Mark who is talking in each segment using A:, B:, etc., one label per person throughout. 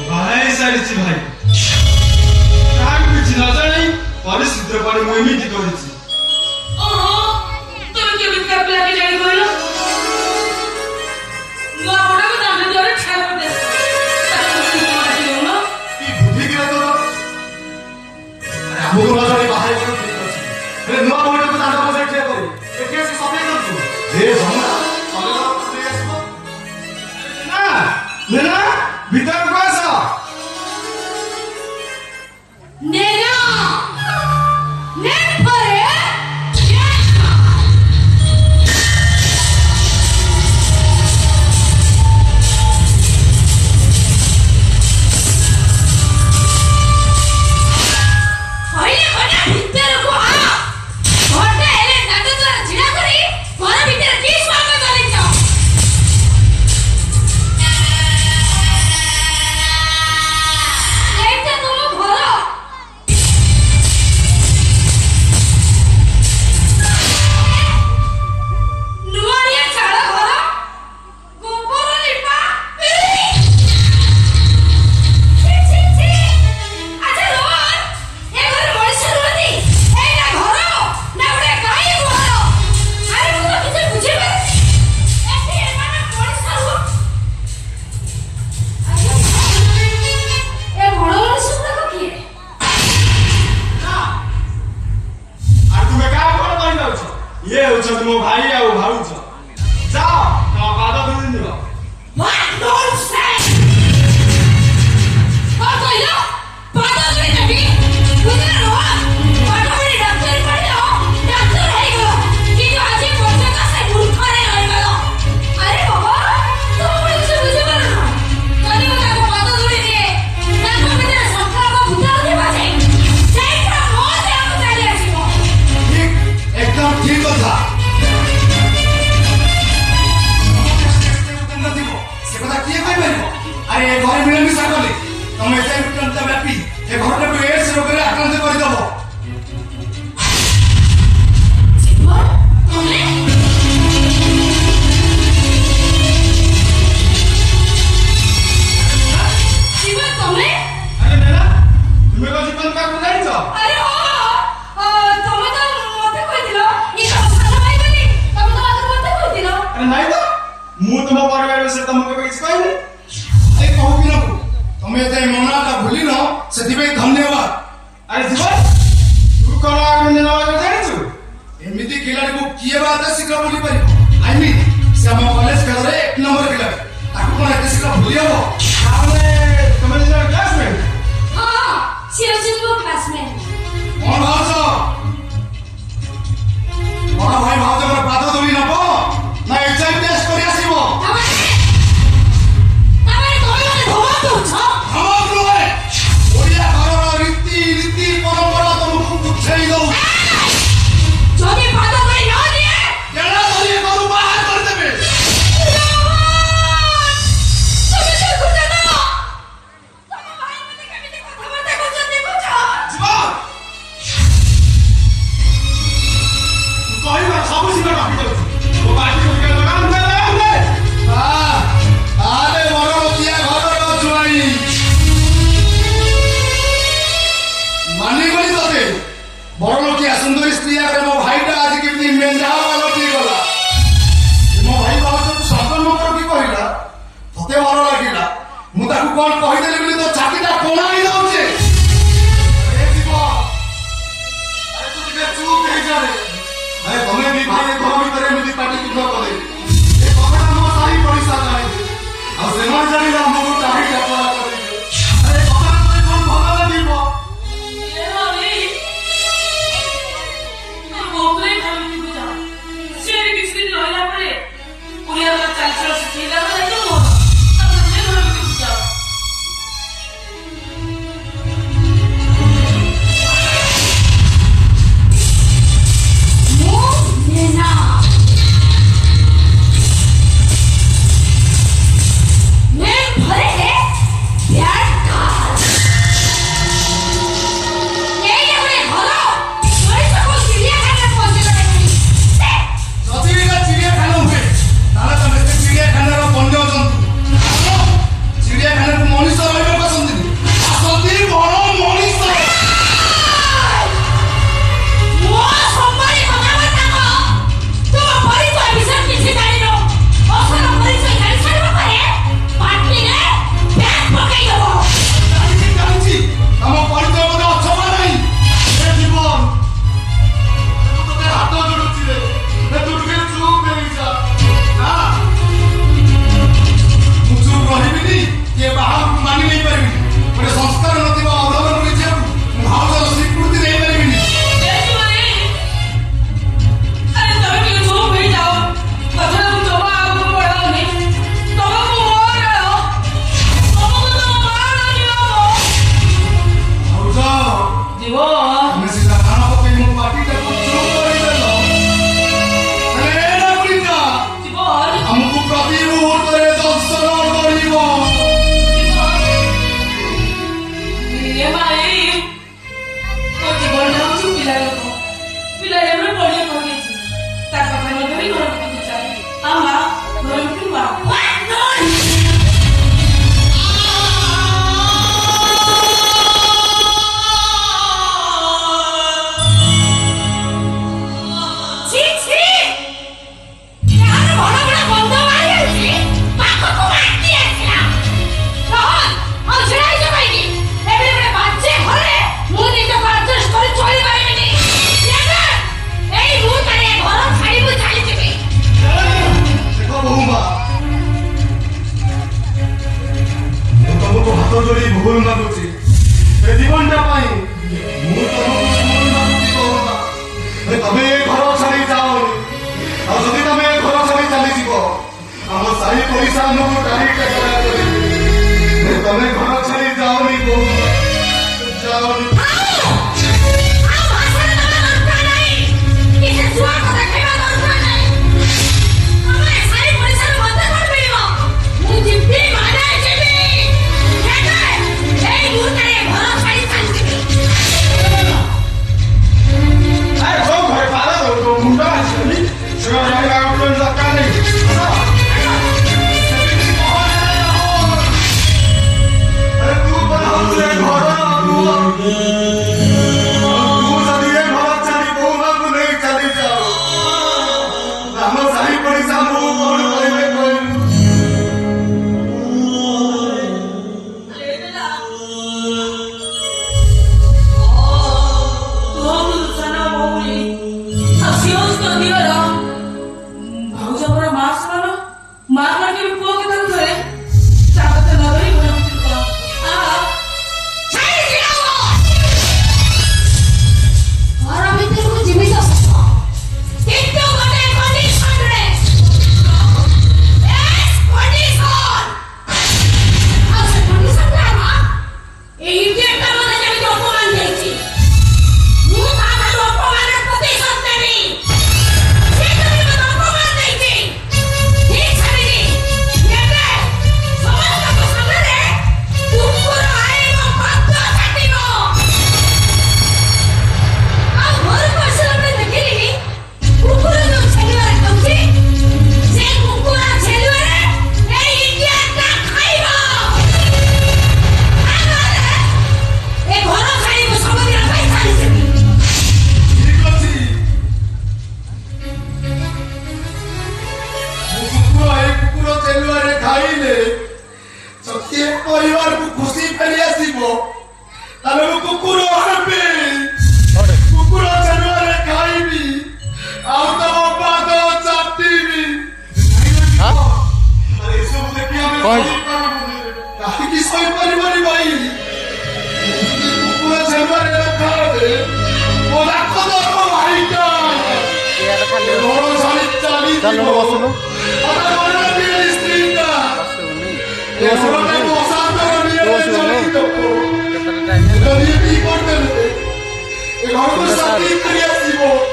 A: भाई सारिछि भाई काग बिछि न जानि परिस्थिति परि म एमिति गरिछि
B: ओहो तुम के बिका प्ला के जानि गइलो नुआ बडा को दाम दरे खाइबो दे ताकि की न
A: की बुद्धि गिरा तोर अरे हमको न जानि बाहर कर ठीक अछि अरे नुआ बडा को दाम दरे ठे करी एके से सफाई कर तू हे भंगा सले आसबो ना भीतर को आसा
B: नेना नेट परे
A: ये होछ मो भाई आ भाउछ जाओ ना पादा धुनि दियो
B: व्हाट नॉनसेंस कहिलो पादा धुनि देबी बुझले रो पाठा डॉक्टर पढ़ियो डॉक्टर है गो कि तो आज बच्चा का से मूर्खरे रह गयो अरे बाबा तुम मुझे कुछ बुझे ना कनी बता को पादा धुनि दे ताको भीतर संख्या को भूता के बाजे सेटा मोज हम चले आसीबो
A: एकदम ठीक कथा से कथा किए कहि परबो अरे घर मिलन भी सकले तुम एते उत्यंत व्यापी ए घर को एड्स रोग रे आक्रांत कर दबो
B: जीवन तुमने जीवन तुमने
A: अरे नेना तुमे को जीवन का को जानि छ
B: अरे हो तुमे तो मते कहिदिलो ई तो साला भाई बनी तुम तो आगे मते कहिदिलो
A: अरे नाही तो मु तुम परिवार विषय तुमके किछ कहले ए कहू कि न तुमे एते मना का भूली न सेति पे धन्यवाद अरे जीवन तू कोन आगे नेना वाला जानि छु एमिति खिलाड़ी को किए बात सिखा बोली परि आई मीन से हम कॉलेज खेल रे एक नंबर खिलाड़ी ताको कोन एते सिखा भूली हो आमे तुमे जरा क्लासमेट
B: हां सिरजित को क्लासमेट
A: कौन भाउछ बड़ा भाई भाउछ हमरा पादा धुनि न पो ना एग्जाम टेस्ट करि आसीबो
B: तमे कोइ धोवा तो छ
A: हम रोए ओडिया घर रीति रीति परंपरा तुमको बुझाई दो
B: যদি পাতা করে না দিয়ে
A: केड़ा धरी करू बाहर कर देबे
B: তুমি তো কুটা না
A: ତମେ ଘର ଛାଡ଼ି ଯାଅନି। ଆଉ ଯଦି ତମେ ଘର ଛାଡ଼ି ଚାଲିଯିବ ଆମ ସାହି ପଡ଼ିଶା ଆମକୁ ଟାଣି ଟେକା କରିବେ। ତମେ ଘର ଛାଡ଼ି ଯାଅନି ବୋଉ, ଯାଅନି।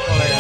C: Sudah